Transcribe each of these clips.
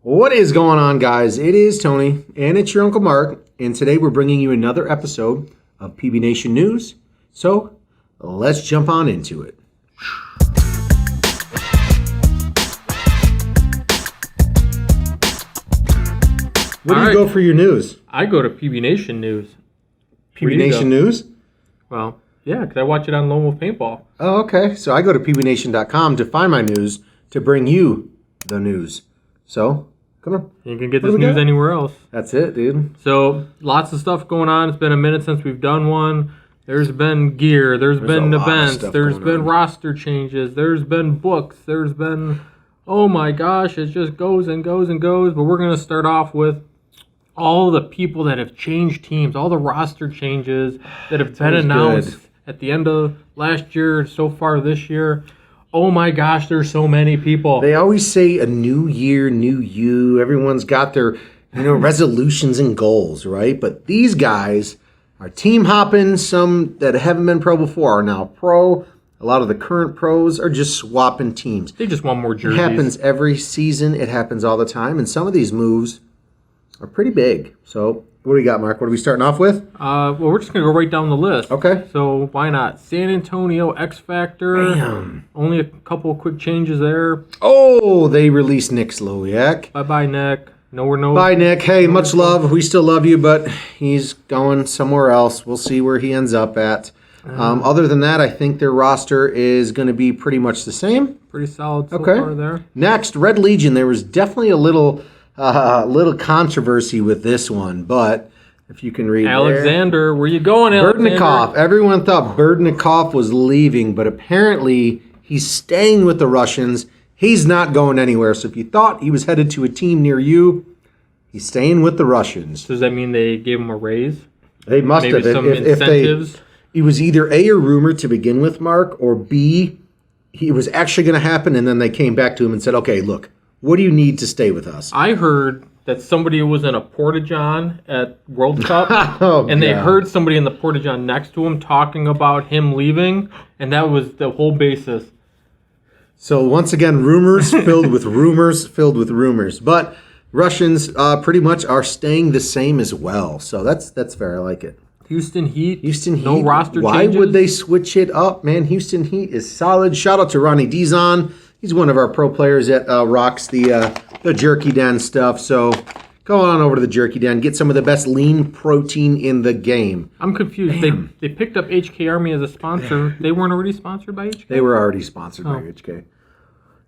What is going on, guys? It is Tony, and it's your Uncle Mark, and today we're bringing you another episode of PbNation News. So, let's jump on into it. Where do you go for your news? I go to PbNation News. PbNation News? Well, yeah, because I watch it on Lone Wolf Paintball. Oh, okay. So I go to PbNation.com to find my news to bring you the news. So, come on. You can get this news anywhere else. That's it, dude. So, lots of stuff going on. It's been a minute since we've done one. There's been gear. There's been events. There's been roster changes. There's been books. There's been, oh my gosh, it just goes and goes and goes. But we're going to start off with all the people that have changed teams, all the roster changes that have been announced at the end of last year, so far this year. Oh my gosh, there's so many people. They always say a new year, new you. Everyone's got their, resolutions and goals, right? But these guys are team hopping. Some that haven't been pro before are now pro. A lot of the current pros are just swapping teams. They just want more jerseys. It happens every season. It happens all the time. And some of these moves are pretty big. So, what do we got, Mark? What are we starting off with? Well, we're just going to go right down the list. Okay. So, why not? San Antonio X Factor. Bam. Only a couple of quick changes there. Oh, they released Nick Slowiak. Bye-bye, Nick. No. Bye, Nick. Hey, much love. We still love you, but he's going somewhere else. We'll see where he ends up at. Other than that, I think their roster is going to be pretty much the same. Pretty solid so far there. Next, Red Legion. There was definitely a little controversy with this one, but if you can read Alexander, where you going, Alexander? Berdnikov. Everyone thought Berdnikov was leaving, but apparently he's staying with the Russians. He's not going anywhere. So if you thought he was headed to a team near you, he's staying with the Russians. Does that mean they gave him a raise? They must have. Maybe some incentives? It was either A, a rumor to begin with, Mark, or B, it was actually going to happen, and then they came back to him and said, okay, look, what do you need to stay with us? I heard that somebody was in a Porta-John at World Cup, and they heard somebody in the Porta-John next to him talking about him leaving, and that was the whole basis. So once again, rumors filled with rumors. But Russians pretty much are staying the same as well. So that's fair. I like it. Houston Heat. No roster changes. Why would they switch it up, man? Houston Heat is solid. Shout out to Ronnie Dizon. He's one of our pro players that rocks the Jerky Den stuff. So go on over to the Jerky Den. Get some of the best lean protein in the game. I'm confused. They picked up HK Army as a sponsor. They weren't already sponsored by HK? They were already sponsored by HK.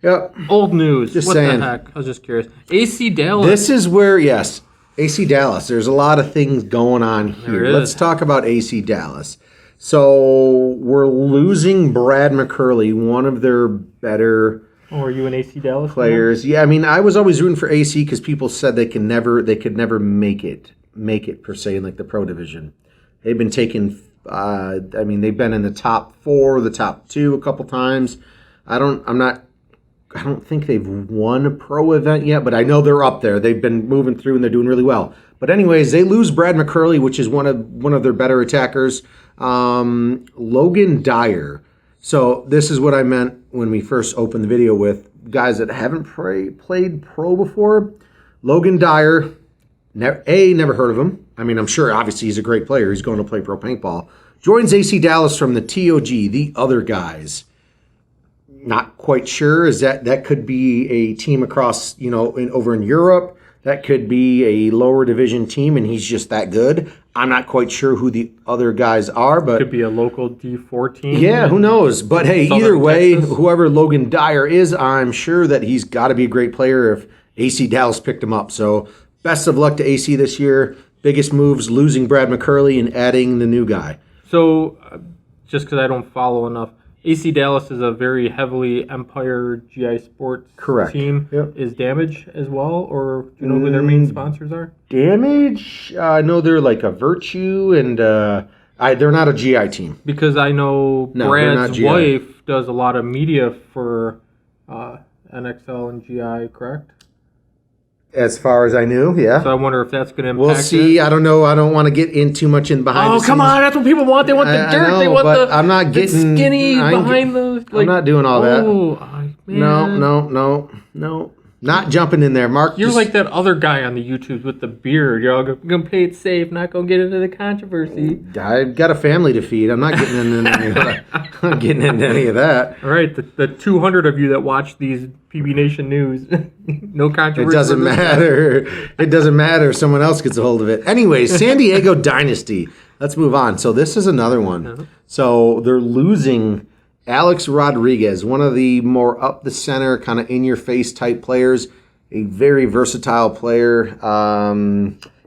Yep. Old news. Just what saying. The heck? I was just curious. AC Dallas. This is where, yes, AC Dallas. There's a lot of things going on here. Let's talk about AC Dallas. So we're losing Brad McCurley, one of their better are you an AC Dallas players? fan? Yeah, I mean, I was always rooting for AC because people said they could never make it per se in like the pro division. They've been taking. They've been in the top 4, the top 2 a couple times. I don't think they've won a pro event yet, but I know they're up there. They've been moving through and they're doing really well. But anyways, they lose Brad McCurley, which is one of their better attackers. Logan Dyer. So this is what I meant when we first opened the video with guys that haven't played pro before. Logan Dyer, never heard of him. I mean, I'm sure obviously he's a great player. He's going to play pro paintball. Joins AC Dallas from the TOG, the other guys. Not quite sure. Is that could be a team across, over in Europe. That could be a lower division team, and he's just that good. I'm not quite sure who the other guys are, but could be a local D4 team. Yeah, who knows? But hey, either way, Texas. Whoever Logan Dyer is, I'm sure that he's got to be a great player if AC Dallas picked him up. So best of luck to AC this year. Biggest moves: losing Brad McCurley and adding the new guy. So just because I don't follow enough. AC Dallas is a very heavily Empire GI Sports team. Yep. Is Damage as well, or do you know who their main sponsors are? Damage? I know they're like a Virtue, and they're not a GI team. Because I know Brad's wife does a lot of media for NXL and GI, correct? As far as I knew, yeah. So I wonder if that's going to impact We'll see. I don't know. I don't want to get in too much in behind the scenes. Oh, come on. That's what people want. They want the dirt. I know, they want but I'm not getting skinny behind the... I'm not doing all that. Oh, man. No. Not jumping in there, Mark. You're like that other guy on the YouTube with the beard. You're all going to play it safe, not going to get into the controversy. I've got a family to feed. I'm not getting into any of that. I'm not getting into any of that. All right, the 200 of you that watch these PbNation news, no controversy. It doesn't matter. It doesn't matter. Someone else gets a hold of it. Anyways, San Diego Dynasty. Let's move on. So this is another one. Uh-huh. So they're losing Alex Rodriguez, one of the more up the center, kind of in your face type players. A very versatile player.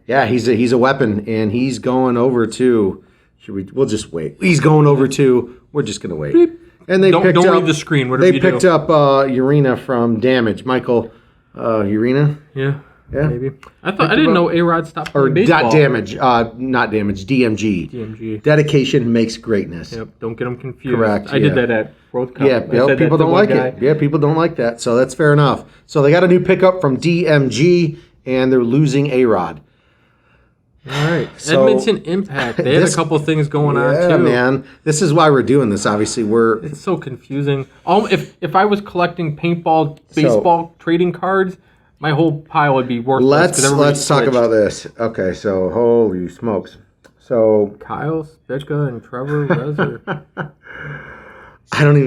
He's a weapon, and he's going over to. We'll just wait. He's going over to. We're just gonna wait. Beep. And they don't picked read up the screen. They picked up Urena from Damage. Michael Urena. Yeah. Yeah. Maybe. I didn't know A-Rod stopped playing baseball. Damage. Not Damage. DMG. DMG. Dedication makes greatness. Yep. Don't get them confused. Correct. I did that at World Cup. Yeah. People don't like it. Yeah. People don't like that. So that's fair enough. So they got a new pickup from DMG, and they're losing A-Rod. All right. So, Edmonton Impact. They had a couple things going on too. Yeah, man. This is why we're doing this. Obviously, It's so confusing. If I was collecting paintball, baseball trading cards, my whole pile would be worthless. Let's talk about this. Okay, so holy smokes. So Kyle Spica and Trevor Rezer.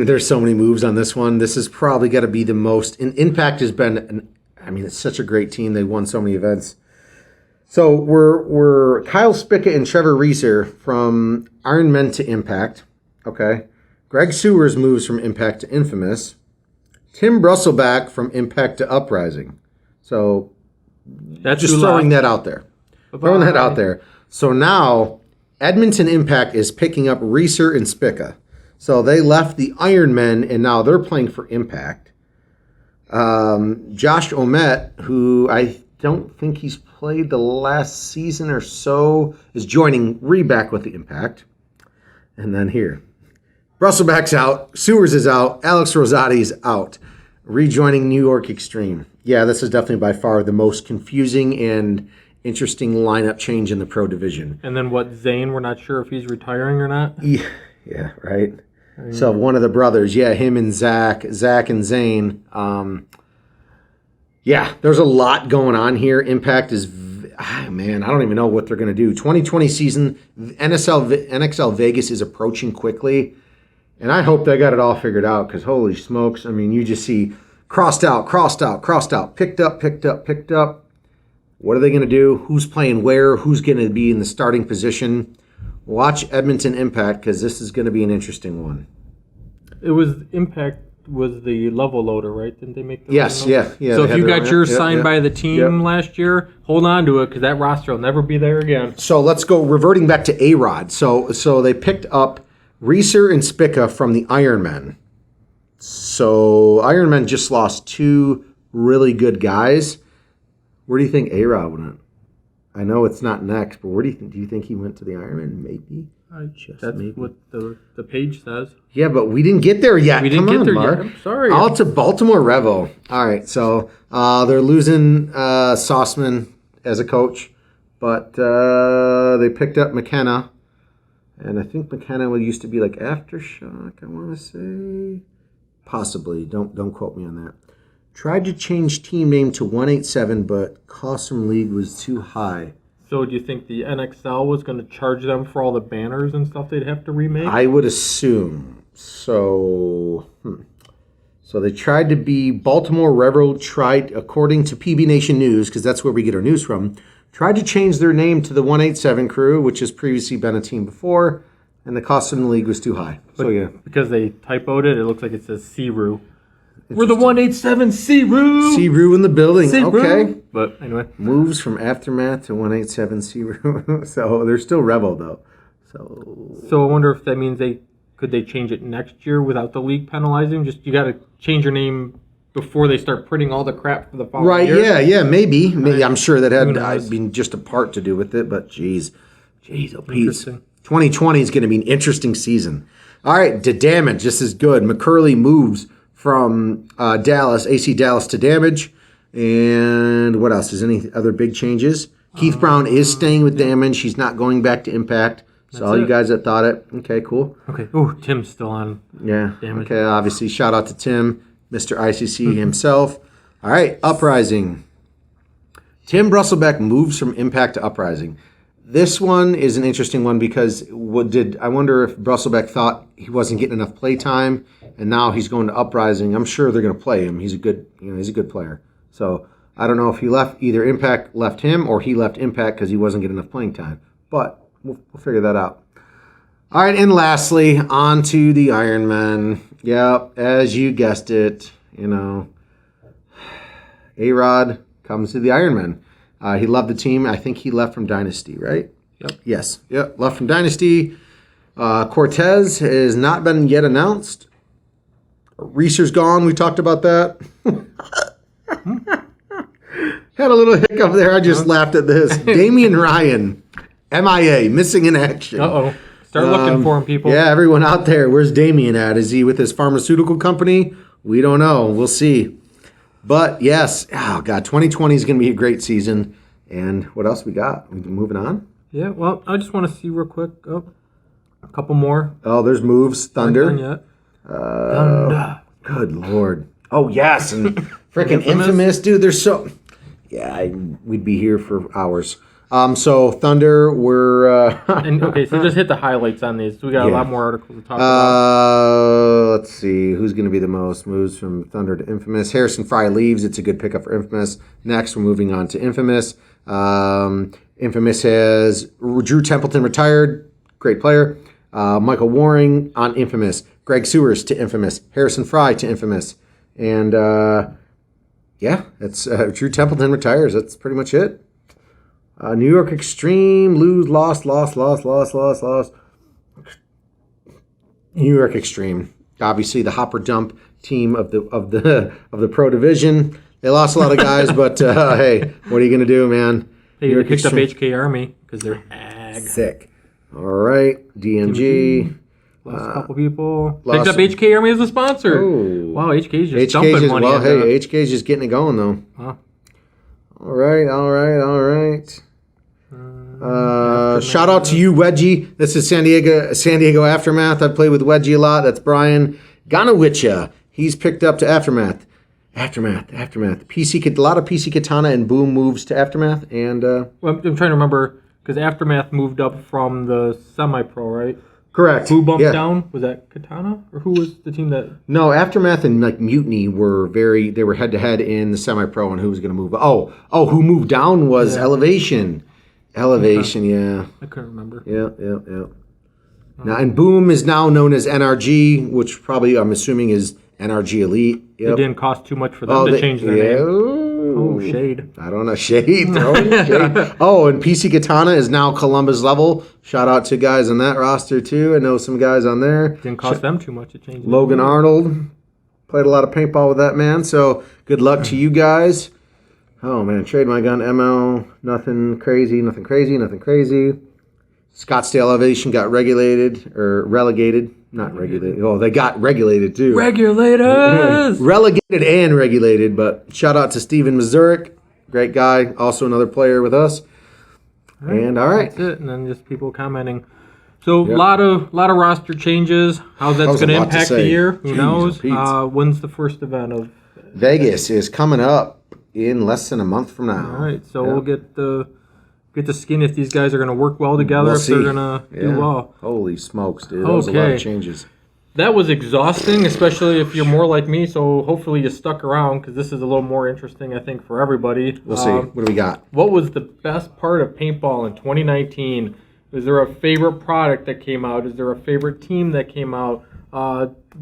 There's so many moves on this one. This is probably got to be the most. And Impact has been. It's such a great team. They won so many events. So we're Kyle Spica and Trevor Rezer from Iron Men to Impact. Okay. Greg Sewers moves from Impact to Infamous. Tim Brusselback from Impact to Uprising. So That's just throwing that out there. Throwing that out there. So now Edmonton Impact is picking up Reeser and Spica. So they left the Iron Men, and now they're playing for Impact. Josh Omet, who I don't think he's played the last season or so, is joining back with the Impact. And then here. Brusselback's out. Sewers is out. Alex Rosati's out. Rejoining New York Extreme. Yeah, this is definitely by far the most confusing and interesting lineup change in the pro division. And then Zane, we're not sure if he's retiring or not. Yeah, right. So one of the brothers, him and Zach and Zane. There's a lot going on here. Impact is, I don't even know what they're going to do. 2020 season, NXL Vegas is approaching quickly. And I hope they got it all figured out because holy smokes. You just see crossed out, picked up. What are they going to do? Who's playing where? Who's going to be in the starting position? Watch Edmonton Impact because this is going to be an interesting one. It was Impact was the level loader, right? Didn't they make the Yes, yeah. So if you got yours signed by the team last year, hold on to it because that roster will never be there again. So let's go reverting back to A-Rod. So they picked up Reeser and Spica from the Iron Men. So Iron Men just lost two really good guys. Where do you think A-Rod went? I know it's not next, but where do you think he went to the Iron Men? Maybe. That's maybe what the page says. Yeah, but we didn't get there yet. We didn't get there yet. I'm sorry. Out to Baltimore Revo. All right, so they're losing Sauceman as a coach, but they picked up McKenna. And I think McKenna used to be like Aftershock, I want to say. Possibly. Don't quote me on that. Tried to change team name to 187, but cost from league was too high. So do you think the NXL was going to charge them for all the banners and stuff they'd have to remake? I would assume. So they tried to be Baltimore Revo tried, according to PbNation News, because that's where we get our news from, tried to change their name to the 187 crew, which has previously been a team before, and the cost in the league was too high. Because they typoed it looks like it says C-Roo. We're the 187 C-Roo. C-Roo in the building. C-Roo. Okay. But anyway. Moves from Aftermath to 187 C-Roo. So they're still Revo, though. So I wonder if that means could they change it next year without the league penalizing? Just you got to change your name before they start printing all the crap for the following year. Right, yeah, maybe. I'm sure that had been just a part to do with it, but jeez, oh, Pete. 2020 is going to be an interesting season. All right, to Damage, this is good. McCurley moves from AC Dallas to Damage. And what else? Is any other big changes? Keith Brown is staying with Damage. He's not going back to Impact. So all you guys that thought it, okay, cool. Okay. Oh, Tim's still on. Yeah. Damage. Okay, obviously, shout out to Tim, Mr. ICC himself. All right, Uprising. Tim Brusselbeck moves from Impact to Uprising. This one is an interesting one because I wonder if Brusselbeck thought he wasn't getting enough play time, and now he's going to Uprising. I'm sure they're going to play him. He's a good player. So I don't know if either Impact left him or he left Impact because he wasn't getting enough playing time. But we'll figure that out. All right, and lastly, on to the Iron Men. Yep, as you guessed it, A-Rod comes to the Iron Men. He loved the team. I think he left from Dynasty, right? Yep. Yes. Yep. Left from Dynasty. Cortez has not been yet announced. Reeser's gone. We talked about that. Had a little hiccup there. I just laughed at this. Damian Ryan, MIA, missing in action. Uh-oh. Start looking for him, people. Yeah, everyone out there. Where's Damian at? Is he with his pharmaceutical company? We don't know. We'll see. But yes, 2020 is going to be a great season. And what else we got? We moving on? Yeah, well, I just want to see real quick. Oh, a couple more. Oh, there's moves. Thunder. Aren't done yet. Thunder. Good Lord. Oh, yes. And freaking Infamous. Dude, there's so... Yeah, we'd be here for hours. So Thunder, we're... Okay, so just hit the highlights on these. We got a lot more articles to talk about. Let's see. Who's going to be the most? Moves from Thunder to Infamous. Harrison Fry leaves. It's a good pickup for Infamous. Next, we're moving on to Infamous. Infamous has Drew Templeton retired. Great player. Michael Waring on Infamous. Greg Sewers to Infamous. Harrison Fry to Infamous. And, that's Drew Templeton retires. That's pretty much it. New York Extreme, lost. New York Extreme, obviously the Hopper Dump team of the Pro Division. They lost a lot of guys, but hey, what are you gonna do, man? Hey, they picked up HK Army because they're sick. All right, DMG. Lost a couple people. Picked up HK Army as a sponsor. Oh. Wow, HK's just dumping money. Well, hey, HK's just getting it going though. Huh. All right. Shout out to you, Wedgie. This is San Diego Aftermath. I play with Wedgie a lot. That's Brian Ganowicza. He's picked up to Aftermath. Aftermath. A lot of PC Katana and Boom moves to Aftermath. And well, I'm trying to remember because Aftermath moved up from the semi-pro, right? Correct. Who bumped down? Was that Katana? Or who was the team that... No, Aftermath and Mutiny were head-to-head in the semi-pro on who was going to move. Who moved down was Elevation. Yeah. I couldn't remember. Yeah. Now, and Boom is now known as NRG, which probably I'm assuming is NRG Elite. Yep. It didn't cost too much for them to change their name. Oh, shade. I don't know. Shade. Throwing shade. Oh, and PC Katana is now Columbus level. Shout out to guys on that roster, too. I know some guys on there. Didn't cost them too much to change. Logan Arnold. Played a lot of paintball with that man. So good luck to you guys. Oh, man. Trade my gun, ML. Nothing crazy. Scottsdale Elevation got relegated. Not regulated. Oh, they got regulated, too. Regulators! Relegated and regulated, but shout out to Steven Mazurik. Great guy. Also another player with us. All right. That's it. And then just people commenting. So a lot of roster changes. How that's going to impact the year? Who knows? When's the first event of Vegas is coming up in less than a month from now. All right. So we'll get the skin if these guys are going to work well together, if they're going to do well. Holy smokes, dude. That was a lot of changes. That was exhausting, especially if you're more like me, so hopefully you stuck around because this is a little more interesting, I think, for everybody. We'll see. What do we got? What was the best part of paintball in 2019? Is there a favorite product that came out? Is there a favorite team that came out?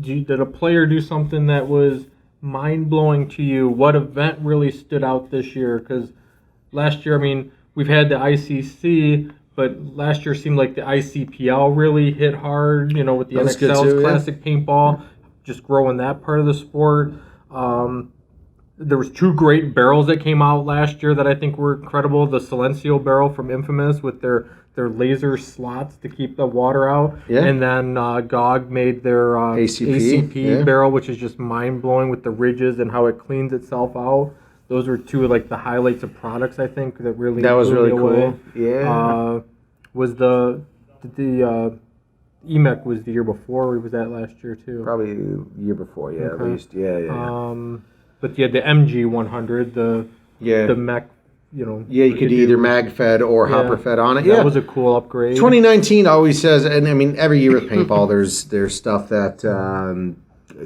Did a player do something that was mind-blowing to you? What event really stood out this year? Because last year, we've had the ICC, but last year seemed like the ICPL really hit hard, with the NXL's classic paintball, just growing that part of the sport. There was 2 great barrels that came out last year that I think were incredible. The Silencio barrel from Infamous with their laser slots to keep the water out. Yeah. And then GOG made their ACP barrel, which is just mind-blowing with the ridges and how it cleans itself out. Those were 2 of the highlights of products I think that really blew me away. Yeah. Was the EMEC was the year before, or was that last year too? Probably the year before, at least. Yeah. But you had the MG100, the mech, Yeah, you could either mag fed or hopper fed on it. That was a cool upgrade. 2019 always says, and I mean every year with paintball, there's stuff that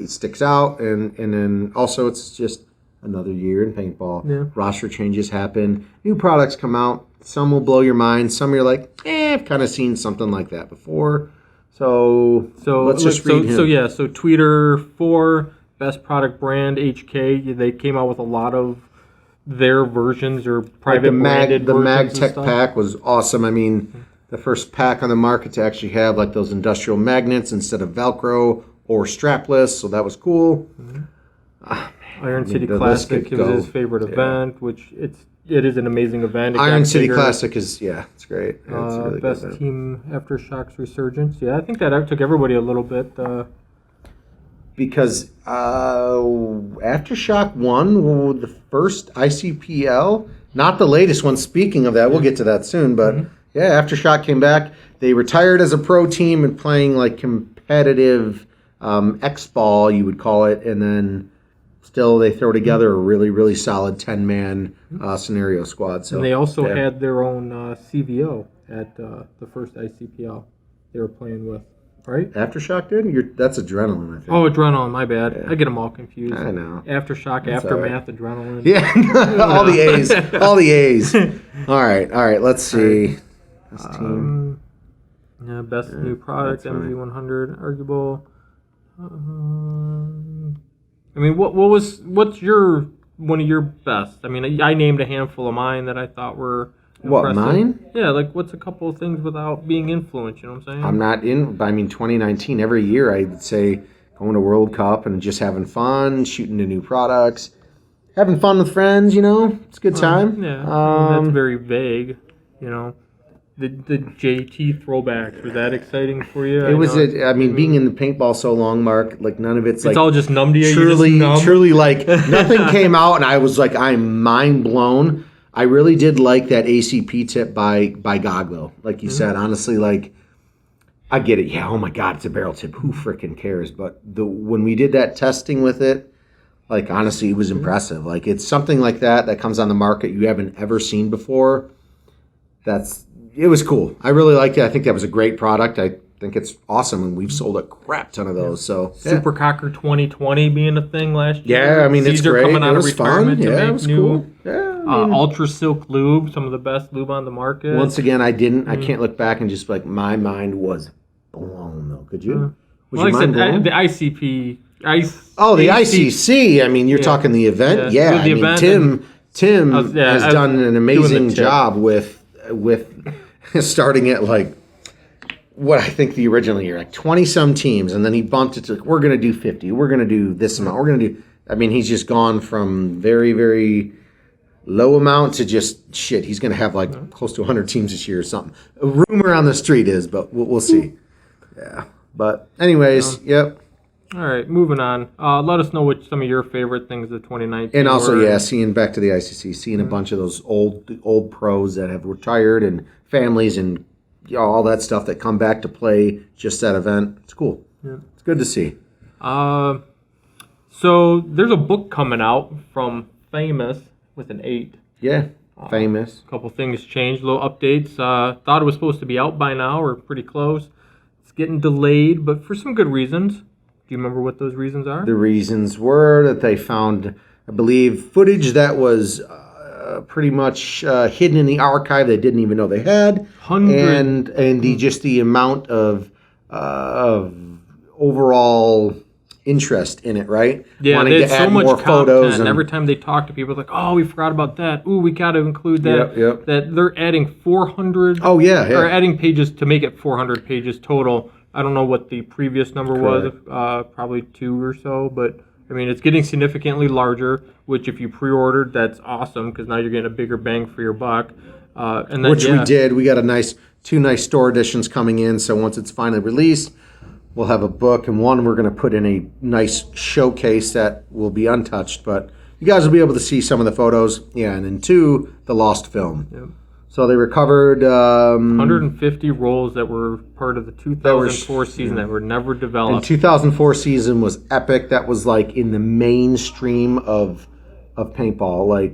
sticks out, and then also it's just another year in paintball. Yeah. Roster changes happen, new products come out. Some will blow your mind. Some you're like, I've kind of seen something like that before. So let's just read him. So Tweeter 4, best product brand, HK. They came out with a lot of their versions or private branded the versions. MagTech pack was awesome. I mean, the first pack on the market to actually have like those industrial magnets instead of Velcro or strapless. So that was cool. Mm-hmm. Iron City Classic was his favorite event, which it is an amazing event. Iron City Classic is, it's great. It's a really best good event. team Aftershocks Resurgence. Yeah, I think that took everybody a little bit. Because Aftershock won the first ICPL, not the latest one. Speaking of that, we'll get to that soon. But Aftershock came back. They retired as a pro team and playing like competitive X-ball, you would call it, and then still they throw together a really, really solid 10-man scenario squad. So and they also had their own CVO at the first ICPL they were playing with, right? Aftershock did? That's Adrenaline, I think. Oh, Adrenaline, my bad. Yeah. I get them all confused. I know. Aftershock, that's Aftermath, right. Adrenaline. Yeah, all the A's. All the A's. All right, let's see. Best team. Best new product, MG100, arguable. I mean, what's one of your best? I mean, I named a handful of mine that I thought were impressive. What, mine? Yeah, like what's a couple of things without being influenced, you know what I'm saying? I'm not in, I mean, 2019, every year I would say going to World Cup and just having fun, shooting to new products, having fun with friends, it's a good time. Yeah, I mean, that's very vague, The JT throwbacks, was that exciting for you? It was, being in the paintball so long, Mark, like none of it's like... It's all just numb to you? Truly, like, nothing came out and I was like, I'm mind blown. I really did like that ACP tip by Goglo. Like you said, honestly, like, I get it. Yeah, oh my God, it's a barrel tip. Who freaking cares? But when we did that testing with it, like, honestly, it was impressive. Like, it's something like that comes on the market you haven't ever seen before. It was cool. I really liked it. I think that was a great product. I think it's awesome, and we've sold a crap ton of those. So Super Cocker 2020 being a thing last year. Yeah, I mean, Caesar it's great. coming out of retirement to make it was new cool. Yeah, Ultra Silk Lube, some of the best lube on the market. Once again, I can't look back and just like my mind was blown though. Could you? Was your mind blown? The ICP. The ICC. I mean, you're talking the event. Yeah, I mean, Tim has done an amazing job with starting at like what I think the original year, like 20-some teams, and then he bumped it to, we're going to do 50, we're going to do this amount, we're going to do, I mean, he's just gone from very, very low amount to just, shit, he's going to have like close to 100 teams this year or something. A rumor on the street is, but we'll see. Yeah. But anyways, yep. All right, moving on. Let us know what some of your favorite things of 2019 and also, were. seeing back to the ICC, seeing a bunch of those old pros that have retired and families and all that stuff that come back to play just that event. It's cool. Yeah. It's good to see. So there's a book coming out from Famous with an 8. Yeah, Famous. A couple things changed, little updates. Thought it was supposed to be out by now or pretty close. It's getting delayed, but for some good reasons. Do you remember what those reasons are? The reasons were that they found, I believe, footage that was pretty much hidden in the archive they didn't even know they had. And the amount of overall interest in it, right? Yeah, wanting to add so much more photos. And every time they talk to people, it's like, oh, we forgot about that. Ooh, we got to include that. Yep. That they're adding 400. Oh, yeah. Or adding pages to make it 400 pages total. I don't know what the previous number was, probably 2 or so, but I mean, it's getting significantly larger, which if you pre-ordered, that's awesome because now you're getting a bigger bang for your buck. And then, we did. We got 2 nice store editions coming in, so once it's finally released, we'll have a book, and one we're going to put in a nice showcase that will be untouched, but you guys will be able to see some of the photos. Yeah, and then 2, the lost film. Yep. So they recovered 150 rolls that were part of the 2004 season that were never developed. And 2004 season was epic. That was like in the mainstream of paintball. Like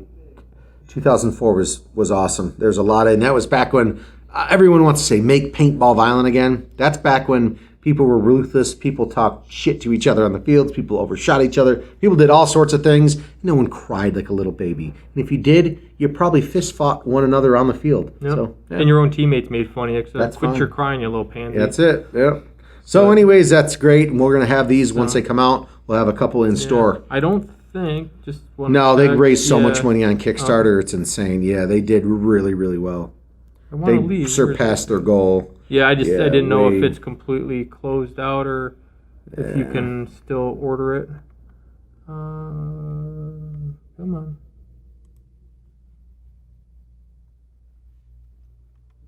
2004 was awesome. There's a lot of, and that was back when everyone wants to say make paintball violent again. That's back when people were ruthless. People talked shit to each other on the fields. People overshot each other. People did all sorts of things. No one cried like a little baby. And if you did, you probably fist fought one another on the field. Yep. So, yeah. And your own teammates made fun of you. That's quit fine. your crying, you little pansy. That's it. Yep. So anyways, that's great. And we're going to have these once they come out. We'll have a couple in store. I don't think, just one. No, they raised so much money on Kickstarter. It's insane. Yeah, they did really, really well. They surpassed their goal. Yeah, I didn't know if it's completely closed out or if you can still order it. Come on.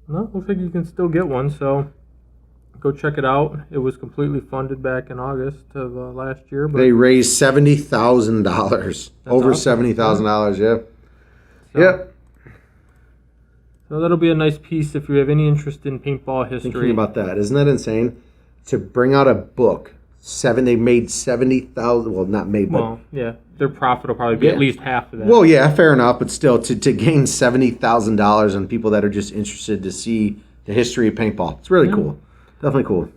No, looks like you can still get one, so go check it out. It was completely funded back in August of last year. But they raised $70,000. Over awesome. $70,000, yeah. So, yep. So that'll be a nice piece if you have any interest in paintball history. Thinking about that, isn't that insane? To bring out a book, they made 70,000. Well, not made, but yeah, their profit will probably be at least half of that. Well, yeah, fair enough, but still, to gain $70,000 on people that are just interested to see the history of paintball, it's really cool. Definitely cool.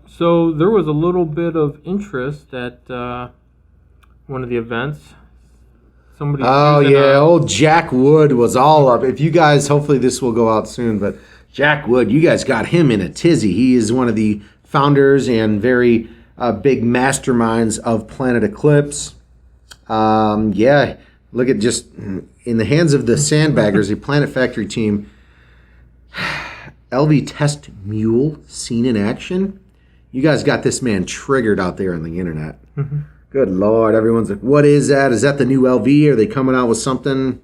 So there was a little bit of interest at one of the events. Old Jack Wood was all up. If you guys, hopefully this will go out soon, but Jack Wood, you guys got him in a tizzy. He is one of the founders and very big masterminds of Planet Eclipse. Look at just in the hands of the sandbaggers, the Planet Factory team. LV Test Mule seen in action. You guys got this man triggered out there on the internet. Mm-hmm. Good Lord, everyone's like, what is that? Is that the new LV? Are they coming out with something?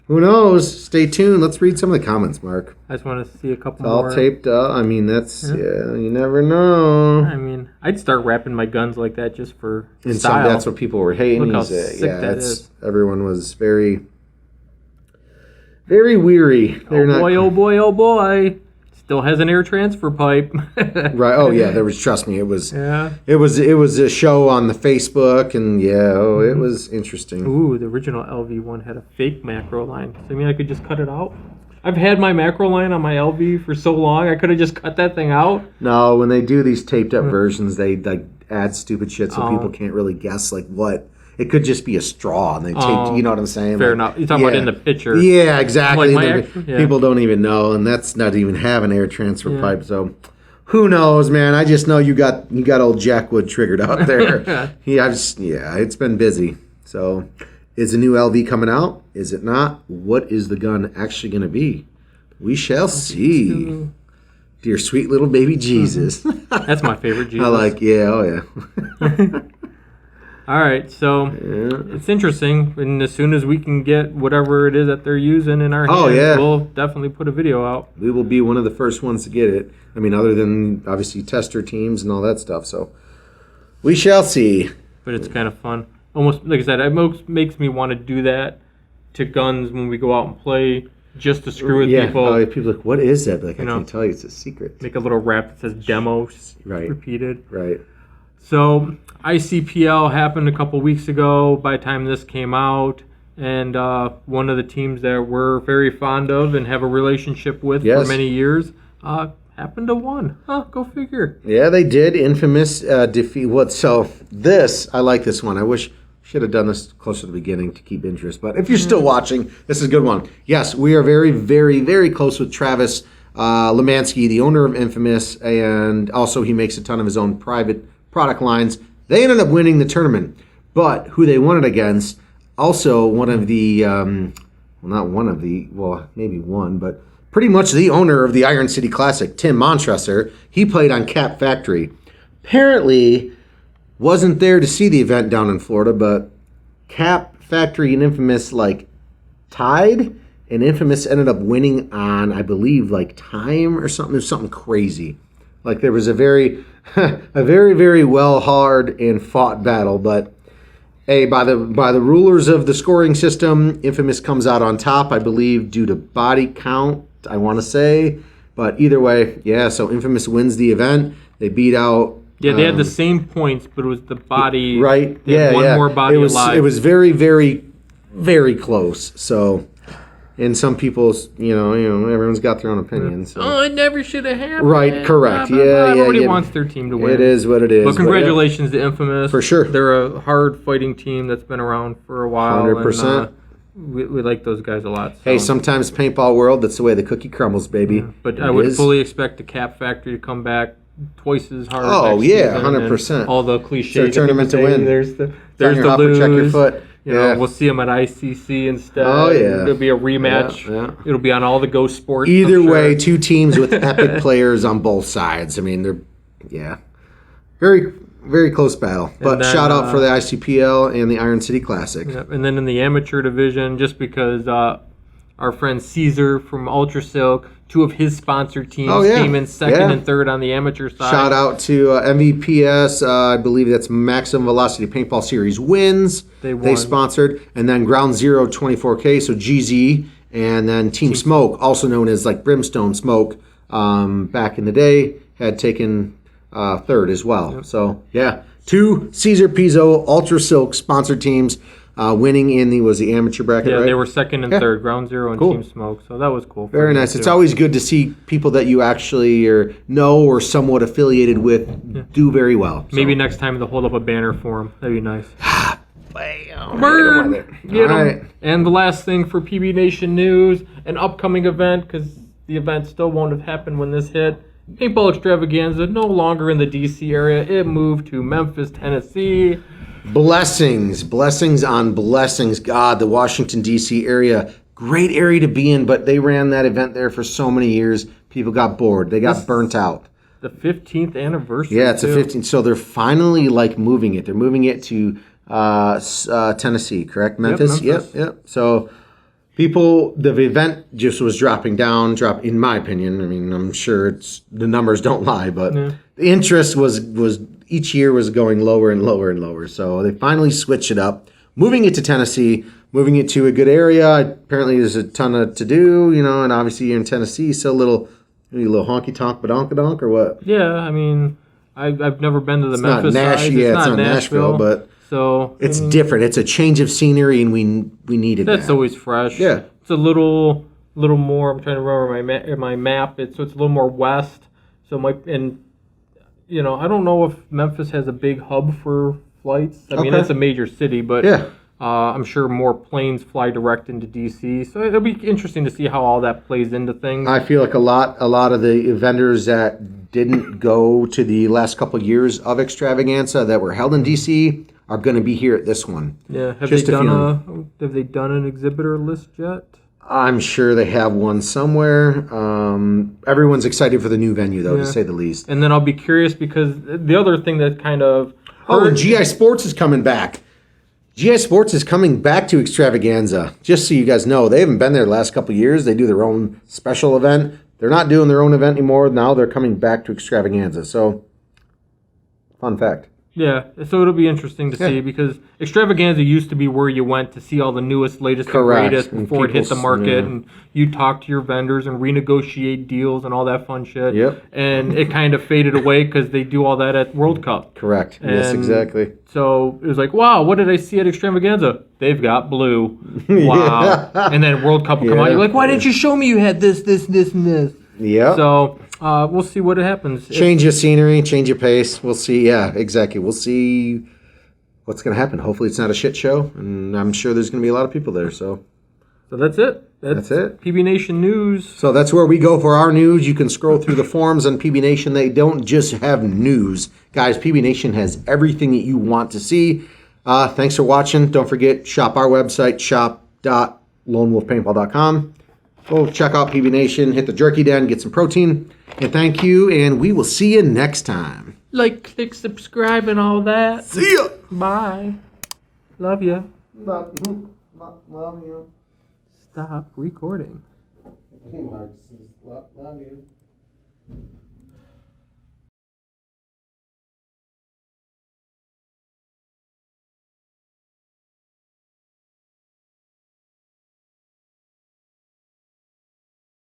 Who knows? Stay tuned. Let's read some of the comments, Mark. I just want to see a couple more. All taped up. I mean, that's, you never know. I mean, I'd start wrapping my guns like that just for style. That's what people were hating. Look how sick that is. Everyone was very, very weary. Oh boy. Still has an air transfer pipe. Right. Oh yeah. There was. Trust me. It was. Yeah. It was a show on the Facebook, and it was interesting. Ooh, the original LV one had a fake macro line. So I mean, I could just cut it out. I've had my macro line on my LV for so long. I could have just cut that thing out. No, when they do these taped up versions, they like add stupid shit so people can't really guess like what. It could just be a straw, and they taped. You know what I'm saying? Fair enough. You're talking about in the picture. Yeah, exactly. People don't even know, and that's not even have an air transfer pipe. So, who knows, man? I just know you got old Jack Wood triggered out there. It's been busy. So, is a new LV coming out? Is it not? What is the gun actually going to be? We shall see. Dear sweet little baby Jesus. That's my favorite Jesus. I like. Yeah. All right, so it's interesting, and as soon as we can get whatever it is that they're using in our hands, we'll definitely put a video out. We will be one of the first ones to get it. I mean, other than, obviously, tester teams and all that stuff, so we shall see. But it's kind of fun. Almost, like I said, it makes me want to do that to guns when we go out and play, just to screw with people. Yeah, people are like, what is that? Like, I can't tell you, it's a secret. Make a little wrap that says demo, repeated. Right. So ICPL happened a couple weeks ago by the time this came out, and one of the teams that we're very fond of and have a relationship with for many years happened to win. Go figure. Yeah, they did. Infamous defeat. So this, I like this one. I wish should have done this closer to the beginning to keep interest. But if you're still watching, this is a good one. Yes, we are very, very, very close with Travis Lemansky, the owner of Infamous, and also he makes a ton of his own private product lines. They ended up winning the tournament, but who they won it against, also one of the, maybe one, but pretty much the owner of the Iron City Classic, Tim Montresor. He played on Cap Factory. Apparently, wasn't there to see the event down in Florida, but Cap Factory and Infamous tied, and Infamous ended up winning on, I believe, time or something. It was something crazy. There was a very, very well hard and fought battle, but Hey, by the rulers of the scoring system, Infamous comes out on top, I believe, due to body count, I want to say. But either way, yeah, so Infamous wins the event. They beat out... Yeah, they had the same points, but it was the body... Right, they had one more body alive. It was very, very, very close, so... And some people's, everyone's got their own opinion. So. Oh, it never should have happened. Right, correct. Blah, blah, blah. Yeah. Everybody wants their team to win. It is what it is. But congratulations to Infamous. For sure. They're a hard fighting team that's been around for a while. 100%. And, we like those guys a lot. So. Hey, sometimes paintball world, that's the way the cookie crumbles, baby. Yeah. But I would fully expect the Cap Factory to come back twice as hard. Oh, yeah, 100%. All the cliches. Their tournament to win. There's the lose. Check your foot. We'll see them at ICC instead. Oh, yeah. It'll be a rematch. Yeah. It'll be on all the Ghost Sports. Either way, two teams with epic players on both sides. I mean, they're, very, very close battle. But then, shout out for the ICPL and the Iron City Classic. Yeah. And then in the amateur division, just because our friend Caesar from Ultra Silk, two of his sponsored teams came in second and third on the amateur side. Shout out to MVPS. I believe that's Maximum Velocity Paintball Series wins. They sponsored. And then Ground Zero 24K, so GZ. And then Team Smoke, also known as like Brimstone Smoke, back in the day, had taken third as well. Yep. So, yeah. Two Caesar Pizzo Ultra Silk sponsored teams. Winning in the amateur bracket, right? They were second and third, Ground Zero and Team Smoke, so that was cool. Very nice. It's always good to see people that you actually know or somewhat affiliated with do very well. So. Maybe next time they'll hold up a banner for them. That'd be nice. Bam! Burn! Get 'em. Right. And the last thing for PbNation news, an upcoming event, because the event still won't have happened when this hit. Paintball Extravaganza, no longer in the D.C. area. It moved to Memphis, Tennessee. Blessings on blessings. God, the Washington, D.C. area, great area to be in, but they ran that event there for so many years. People got bored. They got burnt out. The 15th anniversary. Yeah, it's the 15th. So they're finally moving it. They're moving it to Tennessee, correct? Memphis? Yep. So the event just was dropping down, in my opinion. I mean, I'm sure the numbers don't lie, but the interest was each year was going lower and lower and lower. So they finally switched it up, moving it to Tennessee, moving it to a good area. Apparently there's a ton to do, and obviously you're in Tennessee, so a little honky tonk badonkadonk or what? Yeah, I mean, I've never been to the Memphis side. Yeah, it's not Nashville, but so it's different. It's a change of scenery, and we needed that. That's always fresh. Yeah, it's a little more. I'm trying to remember my map. It's a little more west. So I don't know if Memphis has a big hub for flights. I mean, it's a major city, but I'm sure more planes fly direct into D.C. So it'll be interesting to see how all that plays into things. I feel like a lot of the vendors that didn't go to the last couple of years of Extravaganza that were held in D.C. are going to be here at this one. Yeah, have they done an exhibitor list yet? I'm sure they have one somewhere. Everyone's excited for the new venue, though, to say the least. And then I'll be curious because the other thing that kind of... and GI Sports is coming back. GI Sports is coming back to Extravaganza. Just so you guys know, they haven't been there the last couple of years. They do their own special event. They're not doing their own event anymore. Now they're coming back to Extravaganza. So, fun fact. Yeah, so it'll be interesting to see because Extravaganza used to be where you went to see all the newest, latest, and greatest before it hit the market, and you talk to your vendors and renegotiate deals and all that fun shit. Yep. And it kind of faded away because they do all that at World Cup. Correct. Yes, exactly. So it was like, wow, what did I see at Extravaganza? They've got blue. Wow. And then World Cup will come out. You're like, why didn't you show me you had this, and this? Yeah. So we'll see what happens. Change your scenery, change your pace. We'll see. Yeah, exactly. We'll see what's going to happen. Hopefully it's not a shit show, and I'm sure there's going to be a lot of people there. So that's it. That's it. PbNation News. So that's where we go for our news. You can scroll through the forums on PbNation. They don't just have news. Guys, PbNation has everything that you want to see. Thanks for watching. Don't forget, shop our website, shop.lonewolfpaintball.com. Go check out PbNation, hit the Jerky Den, get some protein. And thank you, and we will see you next time. Like, click, subscribe, and all that. See ya! Bye. Love you. Love you. Stop recording. Love you.